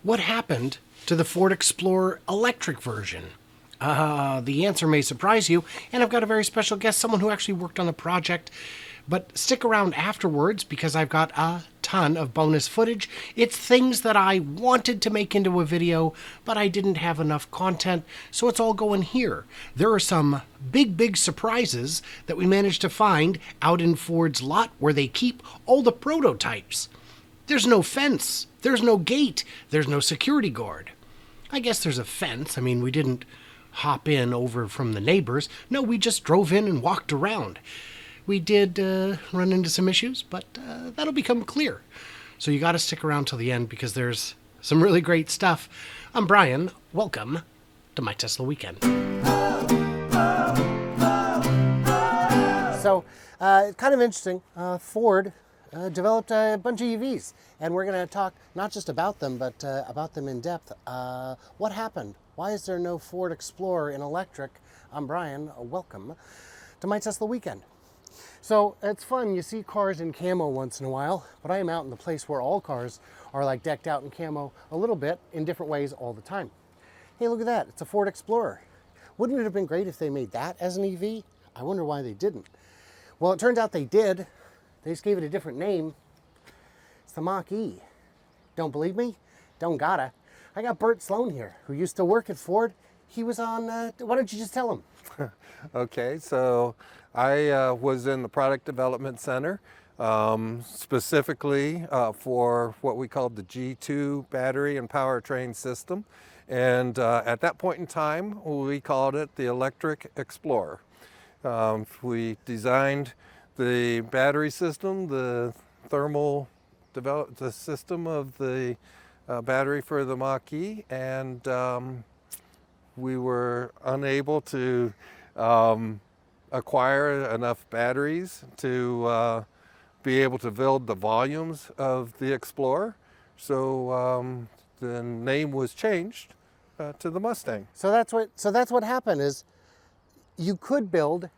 What happened to the Ford Explorer electric version? The answer may surprise you, and I've got a very special guest, someone who actually worked on the project. But stick around afterwards because I've got a ton of bonus footage. It's things that I wanted to make into a video, but I didn't have enough content, so it's all going here. There are some big surprises that we managed to find out in Ford's lot where they keep all the prototypes. There's no fence, there's no gate, there's no security guard. I guess there's a fence. I mean, we didn't hop in over from the neighbors. No, we just drove in and walked around. We did run into some issues, but that'll become clear. So you got to stick around till the end because there's some really great stuff. I'm Brian. Welcome to My Tesla Weekend. So, kind of interesting. Ford developed a bunch of EVs, and we're going to talk not just about them, but about them in depth. What happened? Why is there no Ford Explorer in electric? I'm Brian. Welcome to My Tesla Weekend. So it's fun, you see cars in camo once in a while, but I am out in the place where all cars are like decked out in camo a little bit in different ways all the time. Hey, look at that, it's a Ford Explorer. Wouldn't it have been great if they made that as an EV? I wonder why they didn't. Well, it turns out they did. They just gave it a different name. It's the Mach-E. Don't believe me? Don't gotta. I got Burt Sloan here, who used to work at Ford. He was on, why don't you just tell him? Okay, so I was in the product development center, specifically for what we called the G2 battery and powertrain system. And at that point in time, we called it the Electric Explorer. We designed the battery system, the thermal the system of the battery for the Mach-E, and we were unable to acquire enough batteries to be able to build the volumes of the Explorer. So the name was changed to the Mustang. So that's what happened is you could build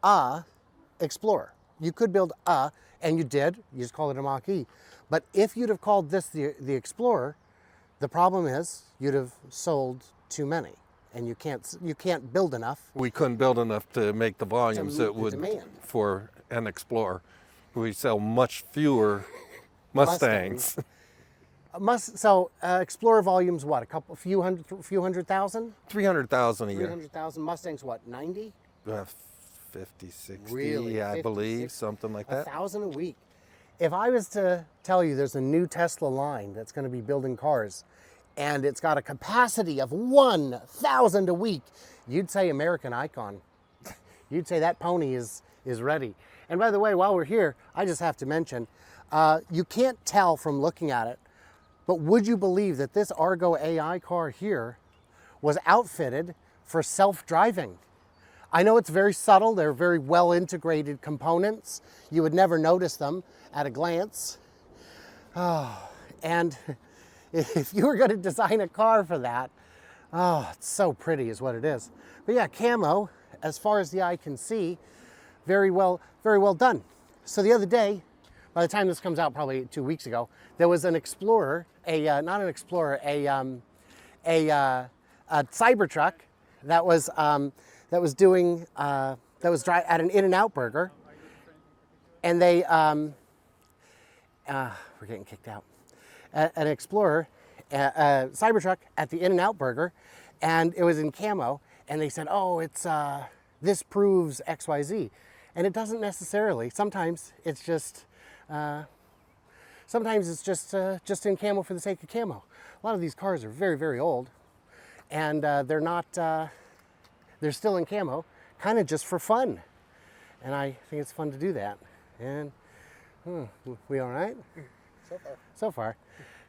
a Explorer. You could build and you did. You just called it a Mach-E. But if you'd have called this the Explorer, the problem is you'd have sold too many. And you can't build enough. We couldn't build enough to make the volumes that would demand for an Explorer. We sell much fewer Mustangs. So Explorer volumes what? A few hundred thousand? 300,000 a year. 300,000. Mustangs what? 90? 50, 60, really? yeah, 50, I believe, 60, something like that. 1,000 a week. If I was to tell you there's a new Tesla line that's going to be building cars, and it's got a capacity of 1,000 a week, you'd say American Icon. You'd say that pony is ready. And by the way, while we're here, I just have to mention, you can't tell from looking at it, but would you believe that this Argo AI car here was outfitted for self-driving? I know it's very subtle, they're very well integrated components. You would never notice them at a glance. And if you were going to design a car for that, it's so pretty is what it is. But yeah, camo, as far as the eye can see, very well done. So the other day, by the time this comes out, probably 2 weeks ago, there was an Explorer, not an Explorer, a Cybertruck that was at an In-N-Out burger, and they we're getting kicked out. An Explorer, a Cybertruck at the In-N-Out burger, and it was in camo, and they said, oh, it's this proves XYZ, and it doesn't necessarily. Sometimes it's just in camo for the sake of camo. A lot of these cars are very old, and they're still in camo, kind of just for fun, and I think it's fun to do that. And we all right? So far.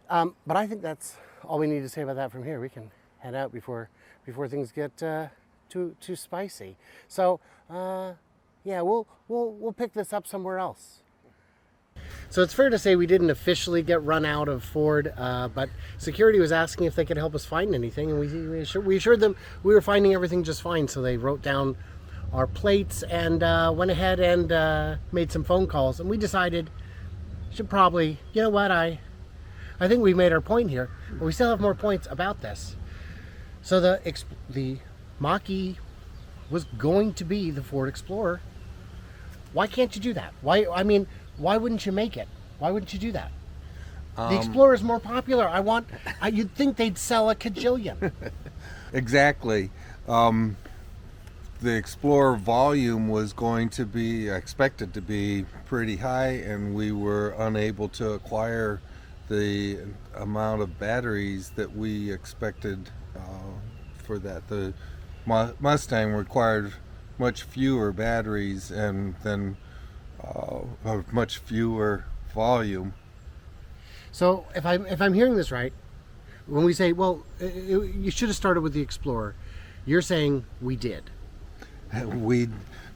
But I think that's all we need to say about that from here. We can head out before things get too spicy. So yeah, we'll pick this up somewhere else. So it's fair to say we didn't officially get run out of Ford, but security was asking if they could help us find anything, and we assured them we were finding everything just fine. So they wrote down our plates and went ahead and made some phone calls, and we decided should probably, you know what, I think we made our point here, but we still have more points about this. So the Mach-E was going to be the Ford Explorer. Why can't you do that? Why wouldn't you make it? Why wouldn't you do that? The Explorer is more popular. You'd think they'd sell a cajillion. Exactly. The Explorer volume was going to be expected to be pretty high, and we were unable to acquire the amount of batteries that we expected for that. The Mustang required much fewer batteries and then much fewer volume. So if I'm hearing this right, when we say, well, you should have started with the Explorer, you're saying we did.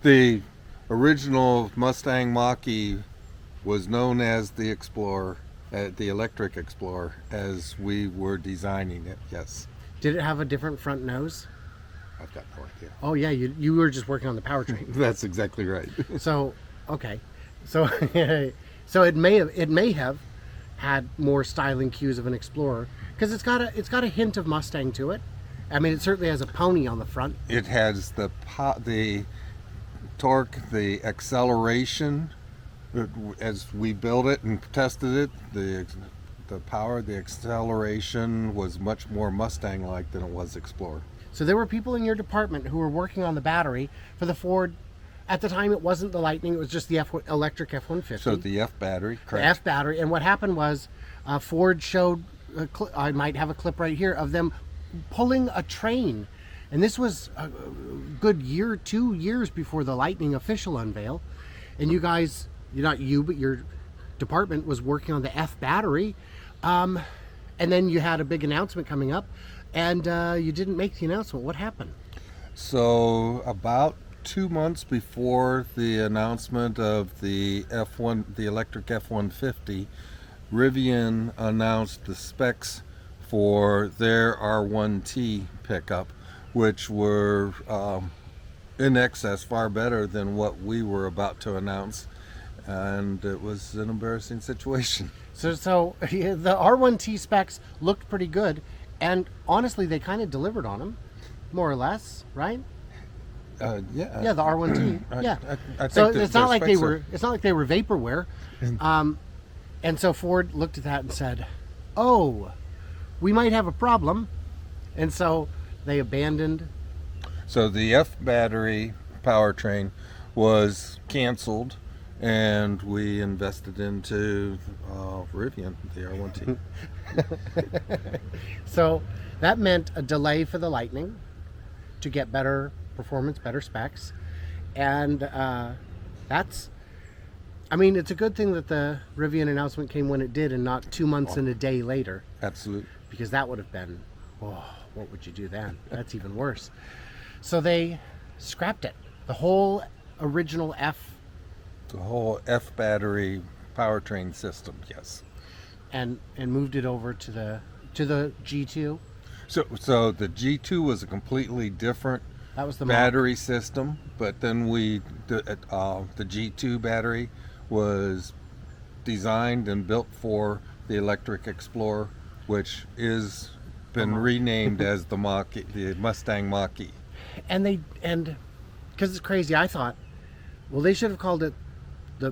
The original Mustang Mach-E was known as the Explorer, the electric Explorer, as we were designing it. Yes. Did it have a different front nose? I've got no idea. Oh yeah, you were just working on the powertrain. That's exactly right. So okay, so so it may have had more styling cues of an Explorer because it's got a hint of Mustang to it. I mean, it certainly has a pony on the front. It has the torque, the acceleration. As we built it and tested it, the power, the acceleration was much more Mustang-like than it was Explorer. So there were people in your department who were working on the battery for the Ford. At the time, it wasn't the Lightning; it was just the electric F-150. So the F battery, correct? The F battery, and what happened was, Ford showed. I might have a clip right here of them pulling a train, and this was a good 2 years before the Lightning official unveil. And you guys, not you, but your department was working on the F battery, and then you had a big announcement coming up, and you didn't make the announcement. What happened? So about 2 months before the announcement of the electric F-150, Rivian announced the specs for their R1T pickup, which were in excess, far better than what we were about to announce, and it was an embarrassing situation. So the R1T specs looked pretty good, and honestly, they kind of delivered on them, more or less, right? Yeah. Yeah, the R1T. Yeah. I So think it's not like they were vaporware. And so Ford looked at that and said, "Oh, we might have a problem," and so they abandoned. So the F battery powertrain was canceled, and we invested into Rivian, the R1T. So that meant a delay for the Lightning to get better performance, better specs, and it's a good thing that the Rivian announcement came when it did and not 2 months and a day later. Absolutely. Because that would have been, what would you do then? That's even worse. So they scrapped it. The whole original The whole F battery powertrain system, yes. And moved it over to the G2. So the G2 was a completely different That was the battery system, but then the G2 battery was designed and built for the electric Explorer, which is been renamed as the Mustang Mach-E. And because it's crazy, I thought, well, they should have called it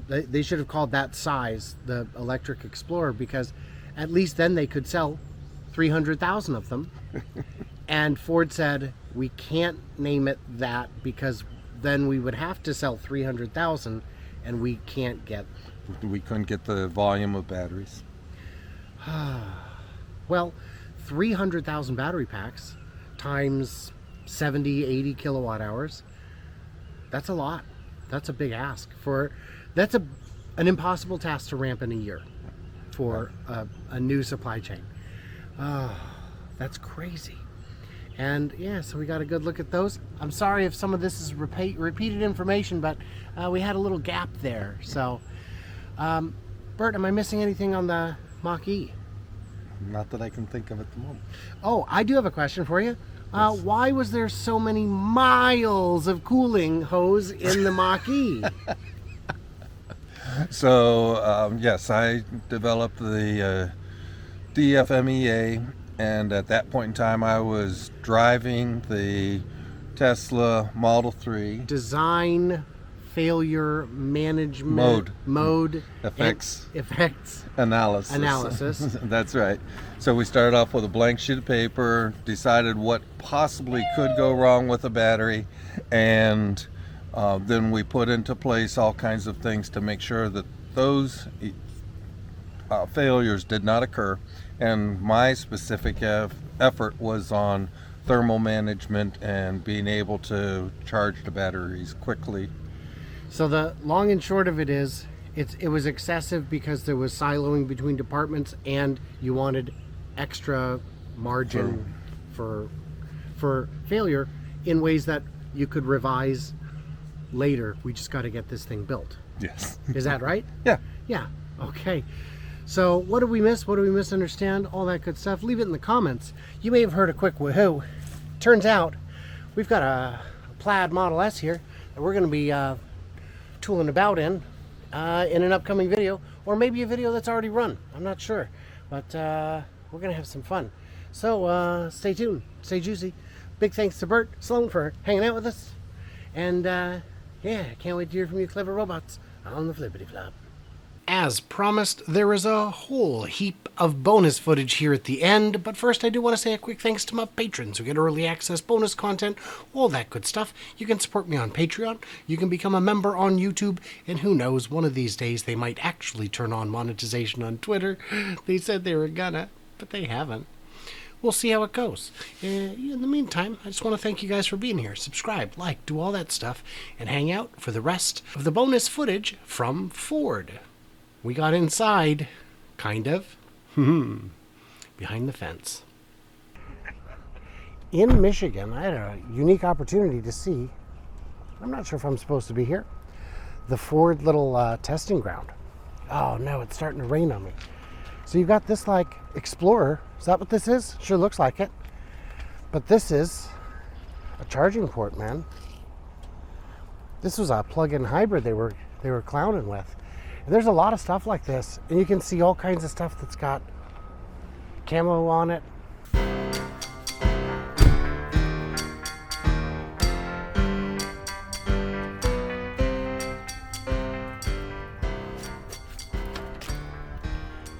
they should have called that size the electric Explorer, because at least then they could sell 300,000 of them. And Ford said, we can't name it that because then we would have to sell 300,000, and we couldn't get the volume of batteries. Well, 300,000 battery packs times 70, 80 kilowatt hours. That's a lot. That's a big ask that's an impossible task to ramp in a year for a new supply chain. That's crazy. And yeah, so we got a good look at those. I'm sorry if some of this is repeated information, but we had a little gap there. So, Burt, am I missing anything on the Mach-E? Not that I can think of at the moment. Oh, I do have a question for you. Why was there so many miles of cooling hose in the Mach-E? So, yes, I developed DFMEA, and at that point in time I was driving the Tesla Model 3. Design failure management mode effects analysis. That's right. So we started off with a blank sheet of paper, decided what possibly could go wrong with the battery, and then we put into place all kinds of things to make sure that those failures did not occur. And my specific effort was on thermal management and being able to charge the batteries quickly. So the long and short of it is, it was excessive because there was siloing between departments, and you wanted extra margin for failure in ways that you could revise later. We just got to get this thing built. Yes. Is that right? Yeah. Yeah. Okay. So what did we miss? What did we misunderstand? All that good stuff. Leave it in the comments. You may have heard a quick woohoo. Turns out we've got a Plaid Model S here that we're going to be tooling about in an upcoming video, or maybe a video that's already run. I'm not sure, but we're going to have some fun. So stay tuned. Stay juicy. Big thanks to Burt Sloan for hanging out with us. And yeah, can't wait to hear from you clever robots on the Flippity Flop. As promised, there is a whole heap of bonus footage here at the end, but first I do want to say a quick thanks to my patrons who get early access, bonus content, all that good stuff. You can support me on Patreon, you can become a member on YouTube, and who knows, one of these days they might actually turn on monetization on Twitter. They said they were gonna, but they haven't. We'll see how it goes. In the meantime, I just want to thank you guys for being here. Subscribe, like, do all that stuff, and hang out for the rest of the bonus footage from Ford. We got inside, kind of, behind the fence. In Michigan, I had a unique opportunity to see, I'm not sure if I'm supposed to be here, the Ford little testing ground. Oh no, it's starting to rain on me. So you've got this like Explorer. Is that what this is? Sure looks like it. But this is a charging port, man. This was a plug-in hybrid they were clowning with. And there's a lot of stuff like this, and you can see all kinds of stuff that's got camo on it.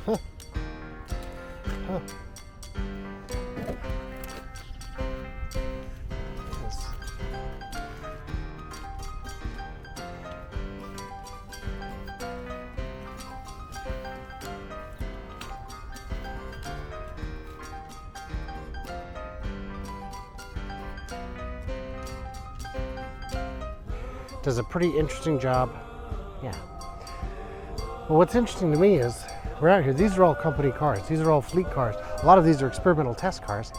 Huh. Huh. Yes. Does a pretty interesting job. Yeah. Well, what's interesting to me is we're out here. These are all company cars. These are all fleet cars. A lot of these are experimental test cars.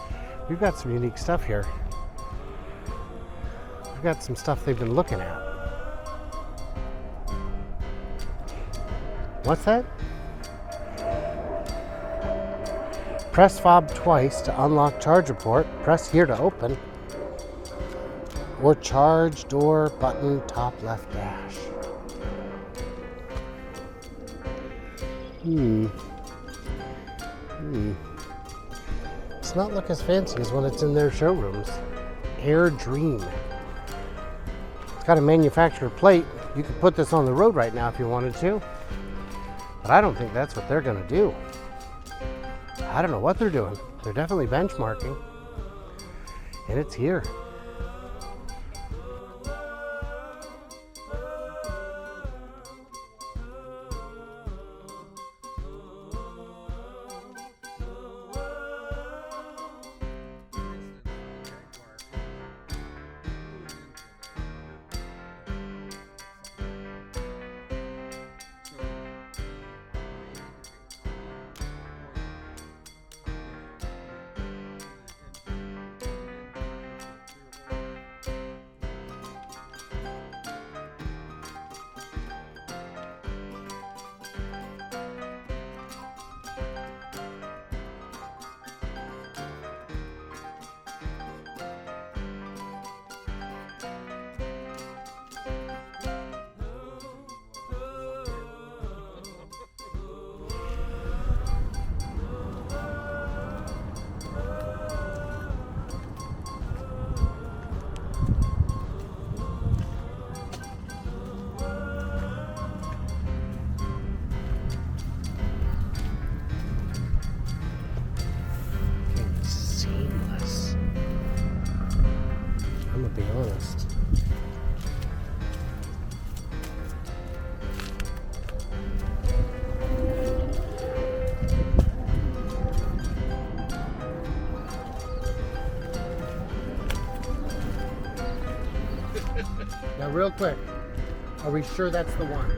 We've got some unique stuff here. We've got some stuff they've been looking at. What's that? Press fob twice to unlock charger port. Press here to open. Or charge door button top left dash. It's not look as fancy as when it's in their showrooms. Air Dream. It's got a manufacturer plate. You could put this on the road right now if you wanted to. But I don't think that's what they're going to do. I don't know what they're doing. They're definitely benchmarking. And it's here. real quick. Are we sure that's the one?